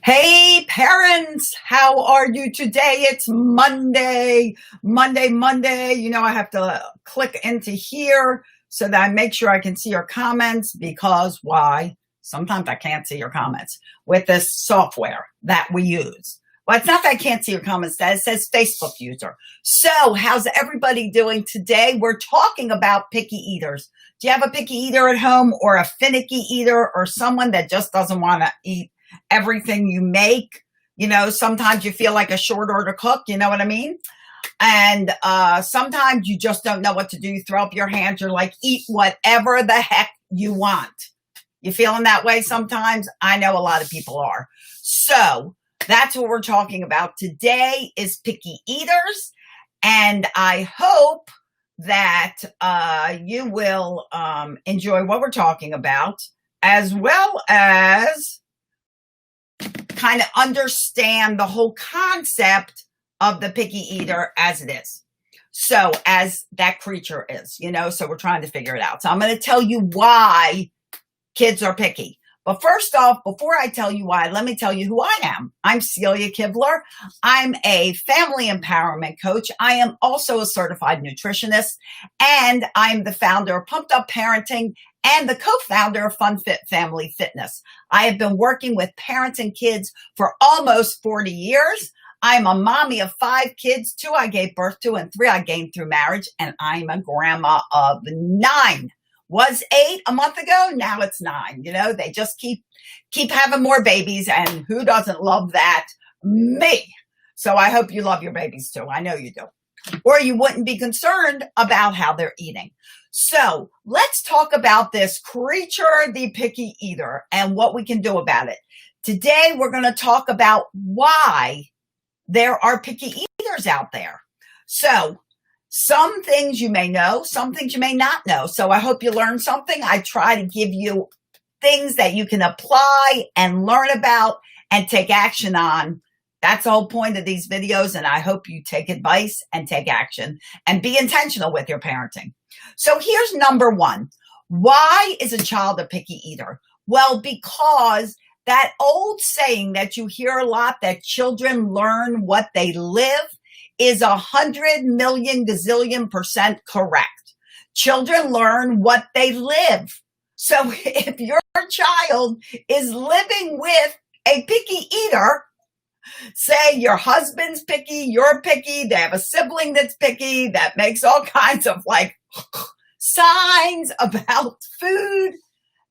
Hey parents, how are you today? It's Monday. I have to click into here so that I make sure I can see your comments because why? Sometimes I can't see your comments with this software that we use. Well, it's not that I can't see your comments, that it says Facebook user. So how's everybody doing today? We're talking about picky eaters. Do you have a picky eater at home or a finicky eater or someone that just doesn't want to eat everything you make? Sometimes you feel like a short order cook, you know what I mean? And sometimes you just don't know what to do. You throw up your hands, you're like, eat whatever the heck you want. You feeling that way sometimes? I know a lot of people are. So that's what we're talking about today is picky eaters. And I hope that you will enjoy what we're talking about, as well as kind of understand the whole concept of the picky eater as it is. So as that creature is, so we're trying to figure it out. So I'm going to tell you why kids are picky. But first off, before I tell you why, let me tell you who I am. I'm Celia Kivler. I'm a family empowerment coach. I am also a certified nutritionist, and I'm the founder of Pumped Up Parenting and the co-founder of Fun Fit Family Fitness. I have been working with parents and kids for almost 40 years. I'm a mommy of 5 kids, 2 I gave birth to and 3 I gained through marriage, and I'm a grandma of 9. Was 8 a month ago, now it's 9. They just keep having more babies, and who doesn't love that? Me. So I hope you love your babies too. I know you do. Or you wouldn't be concerned about how they're eating. So let's talk about this creature, the picky eater, and what we can do about it. Today, we're going to talk about why there are picky eaters out there. So some things you may know, some things you may not know. So I hope you learned something. I try to give you things that you can apply and learn about and take action on. That's the whole point of these videos, and I hope you take advice and take action and be intentional with your parenting. So here's number 1. Why is a child a picky eater? Well, because that old saying that you hear a lot, that children learn what they live, is 100 million gazillion % correct. Children learn what they live. So if your child is living with a picky eater, say your husband's picky, you're picky, they have a sibling that's picky, that makes all kinds of signs about food,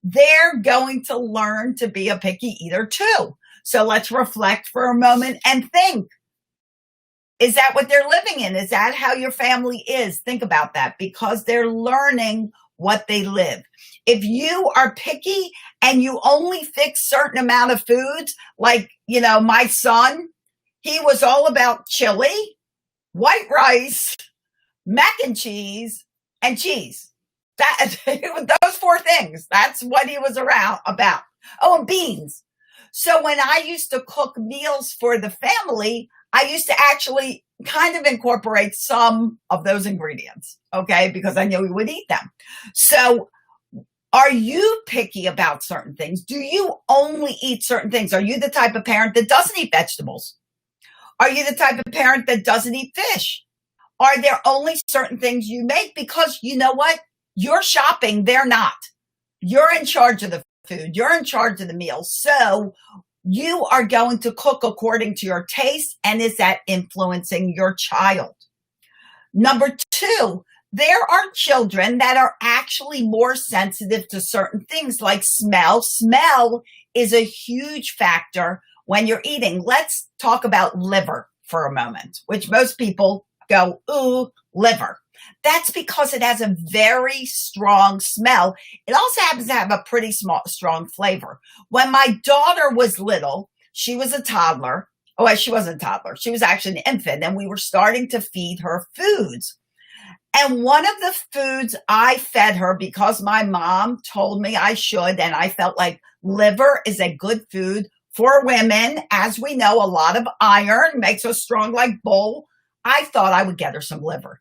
they're going to learn to be a picky eater too. So let's reflect for a moment and think. Is that what they're living in? Is that how your family is? Think about that, because they're learning what they live. If you are picky and you only fix certain amount of foods, like, my son, he was all about chili, white rice, mac and cheese, and cheese. Those 4 things. That's what he was about. Oh, and beans. So when I used to cook meals for the family, I used to actually kind of incorporate some of those ingredients, okay, because I knew we would eat them. So are you picky about certain things? Do you only eat certain things? Are you the type of parent that doesn't eat vegetables? Are you the type of parent that doesn't eat fish? Are there only certain things you make? Because you know what? You're shopping, they're not. You're in charge of the food. You're in charge of the meals. So you are going to cook according to your taste, and is that influencing your child? Number 2, there are children that are actually more sensitive to certain things like smell. Smell is a huge factor when you're eating. Let's talk about liver for a moment, which most people go, ooh, liver. That's because it has a very strong smell. It also happens to have a pretty strong flavor. When my daughter was little, she was a toddler. Oh, she wasn't a toddler. She was actually an infant, and we were starting to feed her foods. And one of the foods I fed her, because my mom told me I should, and I felt like liver is a good food for women. As we know, a lot of iron makes us strong like bull. I thought I would get her some liver.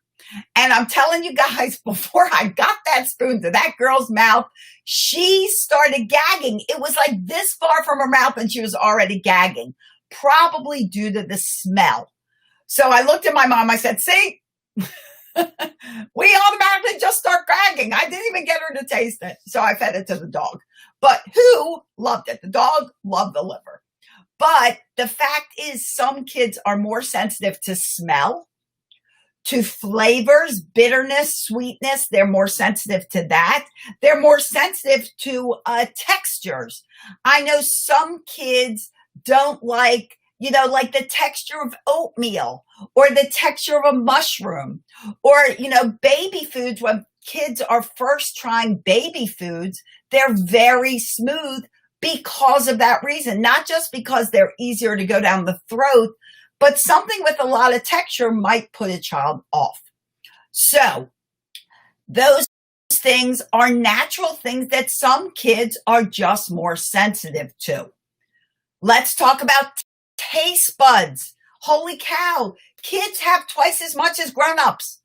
And I'm telling you guys, before I got that spoon to that girl's mouth, she started gagging. It was like this far from her mouth and she was already gagging, probably due to the smell. So I looked at my mom. I said, see, we automatically just start gagging. I didn't even get her to taste it. So I fed it to the dog. But who loved it? The dog loved the liver. But the fact is, some kids are more sensitive to smell, to flavors, bitterness, sweetness. They're more sensitive to that. They're more sensitive to textures. I know some kids don't like, like the texture of oatmeal or the texture of a mushroom or, baby foods. When kids are first trying baby foods, they're very smooth because of that reason, not just because they're easier to go down the throat, but something with a lot of texture might put a child off. So those things are natural things that some kids are just more sensitive to. Let's talk about taste buds. Holy cow. Kids have twice as much as grown-ups.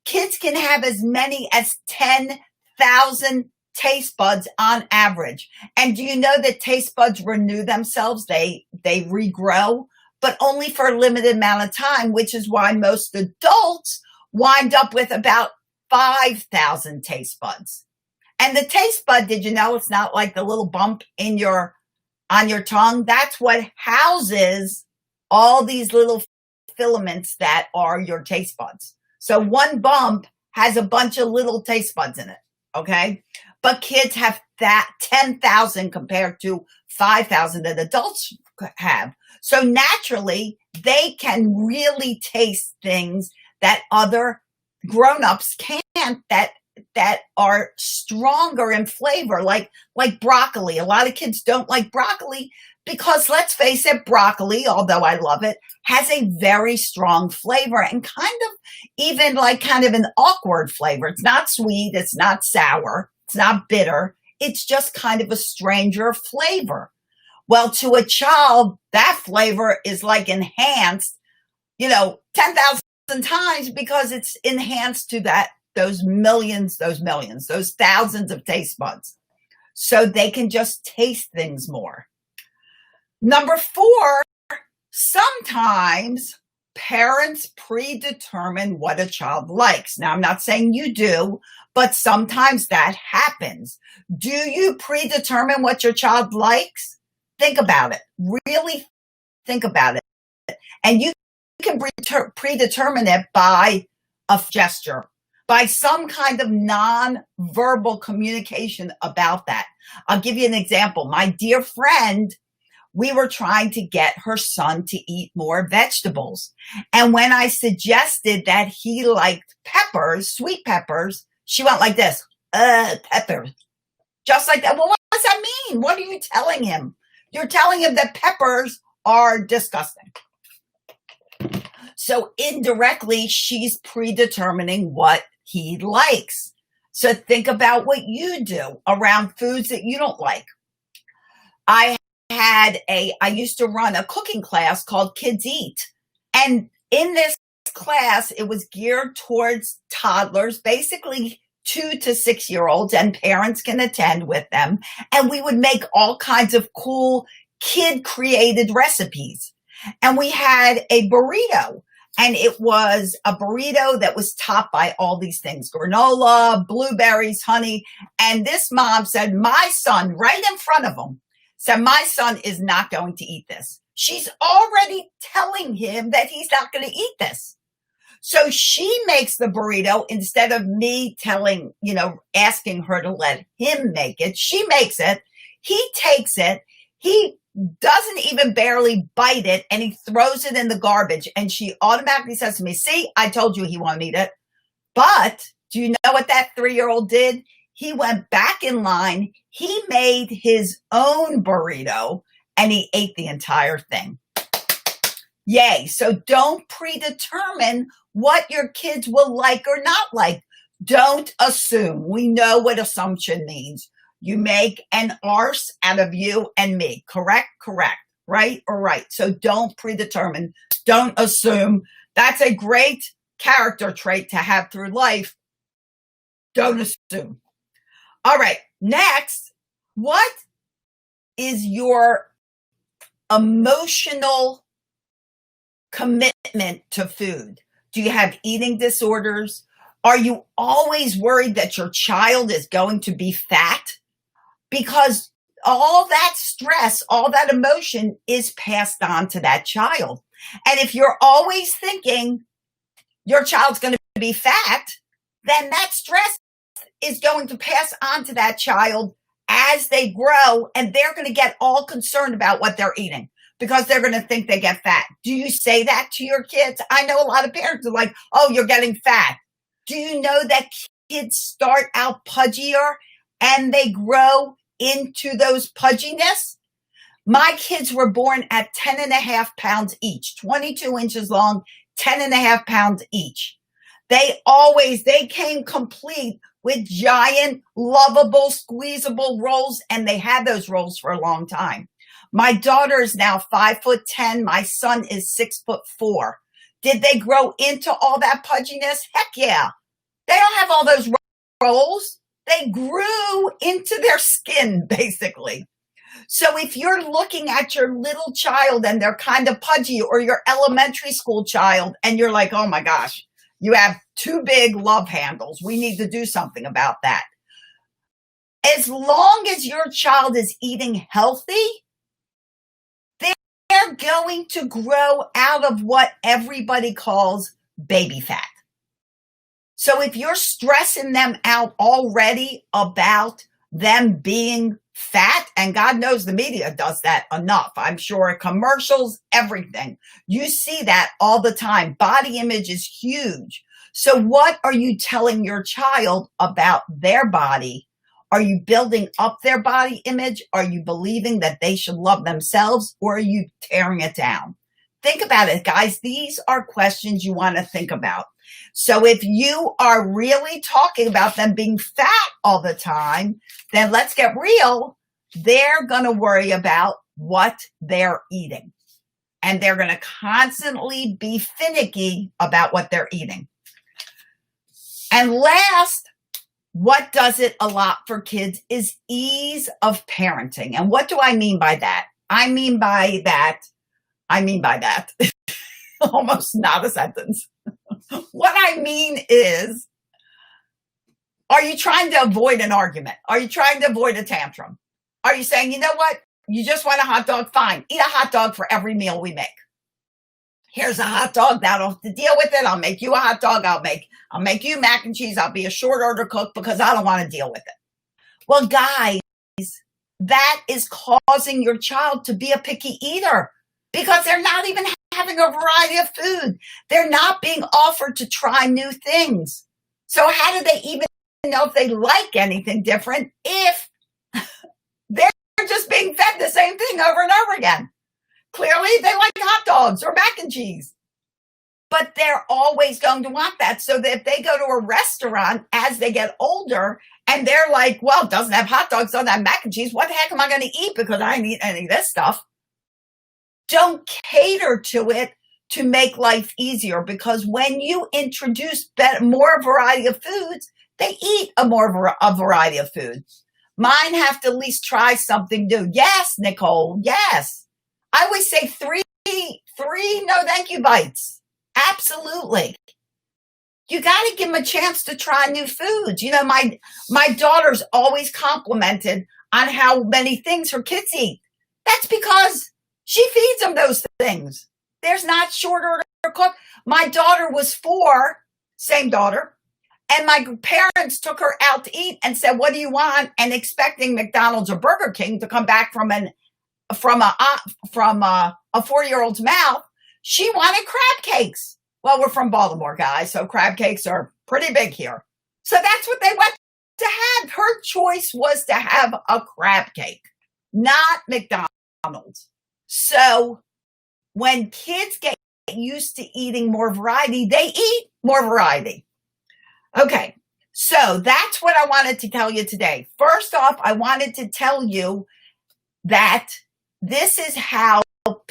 Kids can have as many as 10,000 taste buds on average. And do you know that taste buds renew themselves? They regrow, but only for a limited amount of time, which is why most adults wind up with about 5,000 taste buds. And the taste bud, did you know it's not like the little bump on your tongue? That's what houses all these little filaments that are your taste buds. So one bump has a bunch of little taste buds in it, okay? But kids have that 10,000 compared to 5,000 that adults have. So naturally, they can really taste things that other grown-ups can't, that are stronger in flavor, like broccoli. A lot of kids don't like broccoli because, let's face it, broccoli, although I love it, has a very strong flavor and kind of an awkward flavor. It's not sweet. It's not sour. It's not bitter. It's just kind of a stranger flavor. Well, to a child, that flavor is like enhanced, 10,000 times because it's enhanced to those thousands of taste buds. So they can just taste things more. Number 4, sometimes parents predetermine what a child likes. Now, I'm not saying you do, but sometimes that happens. Do you predetermine what your child likes? Think about it. Really think about it. And you can predetermine it by a gesture, by some kind of non-verbal communication about that. I'll give you an example. My dear friend, we were trying to get her son to eat more vegetables. And when I suggested that he liked peppers, sweet peppers, she went like this, peppers. Just like that. Well, what does that mean? What are you telling him? You're telling him that peppers are disgusting. So indirectly, she's predetermining what he likes. So think about what you do around foods that you don't like. I used to run a cooking class called Kids Eat. And in this class, it was geared towards toddlers, basically 2 to 6-year-olds, and parents can attend with them. And we would make all kinds of cool kid-created recipes. And we had a burrito. And it was a burrito that was topped by all these things, granola, blueberries, honey. And this mom said, my son, right in front of him, said, my son is not going to eat this. She's already telling him that he's not going to eat this. So she makes the burrito instead of me asking her to let him make it. She makes it. He takes it. He doesn't even barely bite it, and he throws it in the garbage. And she automatically says to me, see, I told you he won't eat it. But do you know what that 3-year-old did? He went back in line. He made his own burrito, and he ate the entire thing. Yay. So don't predetermine what your kids will like or not like. Don't assume. We know what assumption means. You make an arse out of you and me. Correct? Correct. Right or right. So don't predetermine. Don't assume. That's a great character trait to have through life. Don't assume. All right, next, what is your emotional commitment to food? Do you have eating disorders? Are you always worried that your child is going to be fat? Because all that stress, all that emotion is passed on to that child. And if you're always thinking your child's going to be fat, then that stress is going to pass on to that child as they grow, and they're going to get all concerned about what they're eating because they're going to think they get fat. Do you say that to your kids? I know a lot of parents are like, oh, you're getting fat. Do you know that kids start out pudgier and they grow into those pudginess? My kids were born at 10 and a half pounds each, 22 inches long, 10 and a half pounds each. They came complete with giant, lovable, squeezable rolls, and they had those rolls for a long time. My daughter is now 5'10". My son is 6'4". Did they grow into all that pudginess? Heck yeah. They don't have all those rolls. They grew into their skin, basically. So if you're looking at your little child and they're kind of pudgy, or your elementary school child and you're like, oh my gosh, you have too big love handles, we need to do something about that. As long as your child is eating healthy, they're going to grow out of what everybody calls baby fat. So if you're stressing them out already about them being fat, and God knows the media does that enough. I'm sure commercials, everything. You see that all the time. Body image is huge. So what are you telling your child about their body? Are you building up their body image? Are you believing that they should love themselves, or are you tearing it down? Think about it, guys. These are questions you want to think about. So if you are really talking about them being fat all the time, then let's get real. They're going to worry about what they're eating. And they're going to constantly be finicky about what they're eating. And last, what does it a lot for kids is ease of parenting. And what do I mean by that? I mean by that, almost not a sentence. What I mean is, are you trying to avoid an argument? Are you trying to avoid a tantrum? Are you saying, you know what? You just want a hot dog? Fine. Eat a hot dog for every meal we make. Here's a hot dog. That'll have to deal with it. I'll make you a hot dog. I'll make you mac and cheese. I'll be a short order cook because I don't want to deal with it. Well, guys, that is causing your child to be a picky eater because they're not even having a variety of food. They're not being offered to try new things. So how do they even know if they like anything different if they're just being fed the same thing over and over again? Clearly, they like hot dogs or mac and cheese. But they're always going to want that. So that if they go to a restaurant as they get older and they're like, well, it doesn't have hot dogs, doesn't have mac and cheese, what the heck am I going to eat because I didn't eat any of this stuff? Don't cater to it to make life easier, because when you introduce more variety of foods, they eat a variety of foods. Mine have to at least try something new. Yes, Nicole, yes. I always say three no thank you bites. Absolutely. You got to give them a chance to try new foods. You know, my daughter's always complimented on how many things her kids eat. That's because she feeds them those things. There's not short order cook. My daughter was 4, same daughter, and my parents took her out to eat and said, what do you want? And expecting McDonald's or Burger King to come back from a 4-year-old's mouth, she wanted crab cakes. Well, we're from Baltimore, guys, so crab cakes are pretty big here. So that's what they went to have. Her choice was to have a crab cake, not McDonald's. So when kids get used to eating more variety, they eat more variety. Okay, so that's what I wanted to tell you today. First off, I wanted to tell you that this is how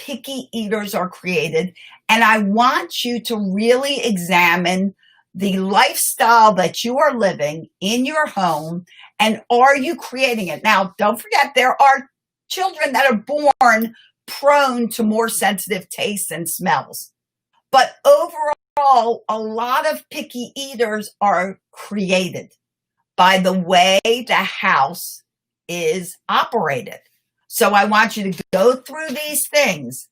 picky eaters are created. And I want you to really examine the lifestyle that you are living in your home, and are you creating it? Now, don't forget, there are children that are born prone to more sensitive tastes and smells. But overall, a lot of picky eaters are created by the way the house is operated. So I want you to go through these things.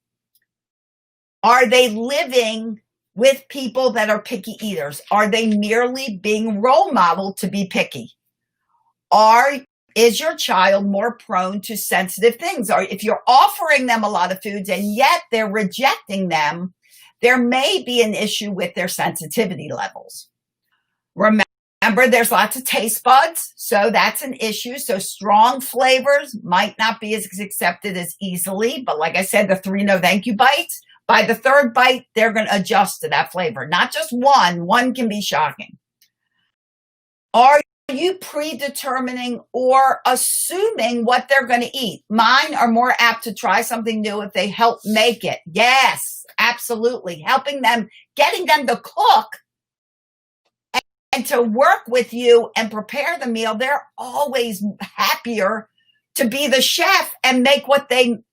Are they living with people that are picky eaters? Are they merely being role modeled to be picky? Is your child more prone to sensitive things? Or if you're offering them a lot of foods and yet they're rejecting them, there may be an issue with their sensitivity levels. Remember, there's lots of taste buds, so that's an issue. So strong flavors might not be as accepted as easily. But like I said, the 3 no thank you bites, by the 3rd bite, they're going to adjust to that flavor. Not just one. One can be shocking. Are you predetermining or assuming what they're going to eat? Mine are more apt to try something new if they help make it. Yes, absolutely. Helping them, getting them to cook and to work with you and prepare the meal. They're always happier to be the chef and make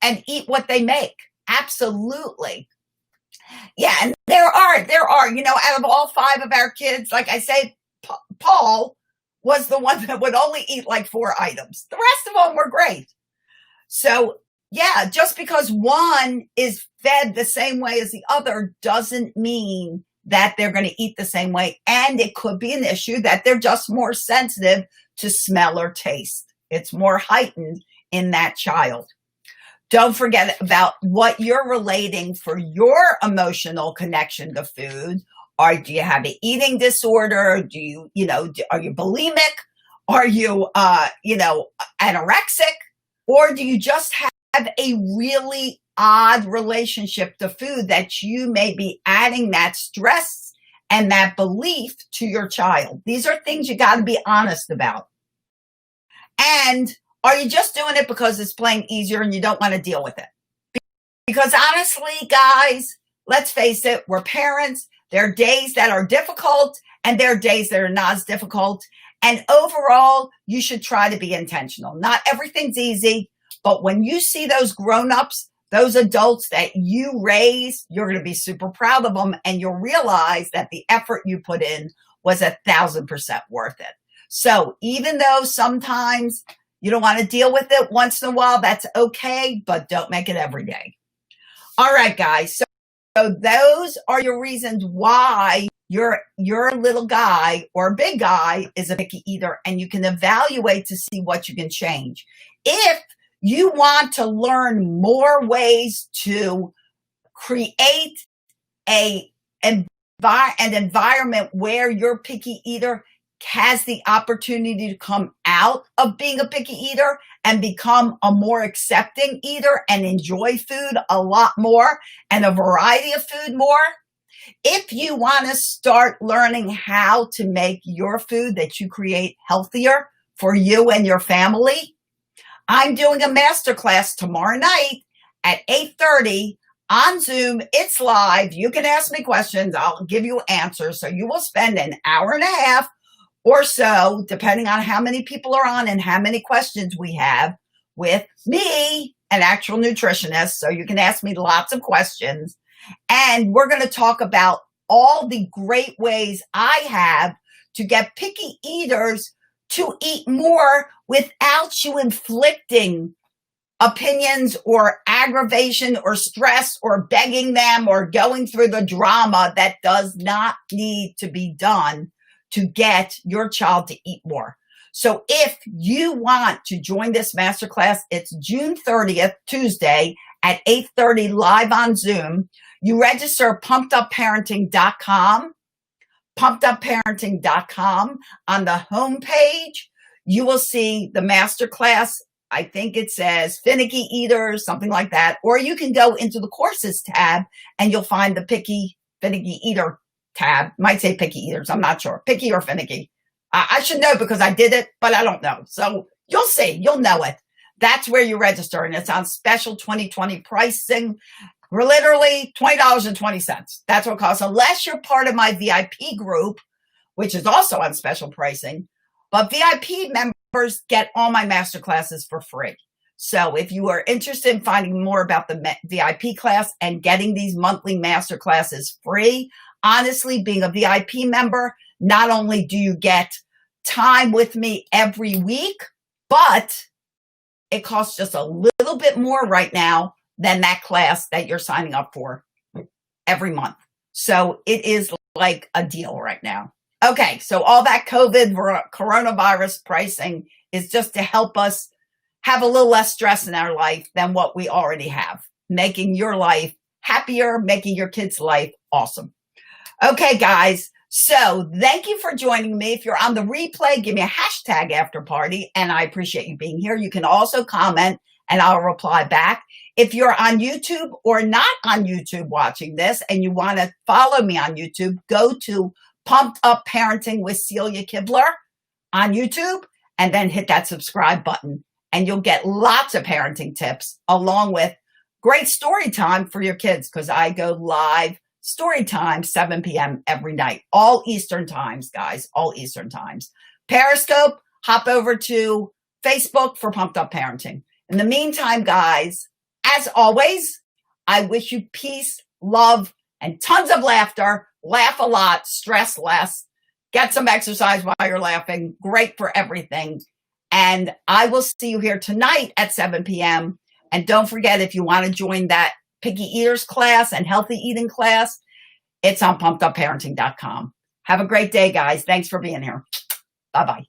and eat what they make. Absolutely. Yeah. And there are, out of all 5 of our kids, like I say, Paul was the one that would only eat like 4 items. The rest of them were great. So yeah, just because one is fed the same way as the other doesn't mean that they're going to eat the same way. And it could be an issue that they're just more sensitive to smell or taste. It's more heightened in that child. Don't forget about what you're relating for your emotional connection to food. Or do you have an eating disorder? Are you bulimic? Are you, anorexic? Or do you just have a really odd relationship to food that you may be adding that stress and that belief to your child? These are things you got to be honest about. And are you just doing it because it's plain easier and you don't want to deal with it? Because honestly, guys, let's face it, we're parents. There are days that are difficult and there are days that are not as difficult. And overall, you should try to be intentional. Not everything's easy, but when you see those grown-ups, those adults that you raise, you're going to be super proud of them, and you'll realize that the effort you put in was 1,000% worth it. So even though sometimes you don't want to deal with it once in a while, that's okay, but don't make it every day. All right, guys. So those are your reasons why your little guy or big guy is a picky eater, and you can evaluate to see what you can change. If you want to learn more ways to create an environment where your picky eater has the opportunity to come out of being a picky eater and become a more accepting eater and enjoy food a lot more and a variety of food more. If you want to start learning how to make your food that you create healthier for you and your family, I'm doing a masterclass tomorrow night at 8:30 on Zoom. It's live. You can ask me questions. I'll give you answers. So you will spend an hour and a half or so, depending on how many people are on and how many questions we have, with me, an actual nutritionist. So you can ask me lots of questions. And we're going to talk about all the great ways I have to get picky eaters to eat more without you inflicting opinions or aggravation or stress or begging them or going through the drama that does not need to be done to get your child to eat more. So if you want to join this masterclass, it's June 30th, Tuesday at 8:30 live on Zoom. You register pumpedupparenting.com, pumpedupparenting.com. On the homepage, you will see the masterclass. I think it says finicky eaters, something like that. Or you can go into the courses tab and you'll find the finicky eater tab. Might say picky eaters. I'm not sure. Picky or finicky. I should know because I did it, but I don't know. So you'll see. You'll know it. That's where you register, and it's on special 2020 pricing. We're literally $20.20. That's what it costs, unless you're part of my VIP group, which is also on special pricing. But VIP members get all my masterclasses for free. So if you are interested in finding more about the VIP class and getting these monthly masterclasses free, honestly, being a VIP member, not only do you get time with me every week, but it costs just a little bit more right now than that class that you're signing up for every month. So it is like a deal right now. Okay, so all that coronavirus pricing is just to help us have a little less stress in our life than what we already have, making your life happier, making your kids' life awesome. Okay, guys, so thank you for joining me. If you're on the replay, give me a hashtag after party, and I appreciate you being here. You can also comment, and I'll reply back. If you're on YouTube or not on YouTube watching this, and you want to follow me on YouTube, go to Pumped Up Parenting with Celia Kibler on YouTube, and then hit that subscribe button, and you'll get lots of parenting tips along with great story time for your kids, because I go live story time 7 p.m. every night, all Eastern times, guys, all Eastern times. Periscope, hop over to Facebook for Pumped Up Parenting. In the meantime, guys, as always, I wish you peace, love, and tons of laughter. Laugh a lot, stress less, get some exercise while you're laughing. Great for everything. And I will see you here tonight at 7 p.m. And don't forget, if you want to join that Picky Eaters class and healthy eating class, it's on pumpedupparenting.com. Have a great day, guys. Thanks for being here. Bye-bye.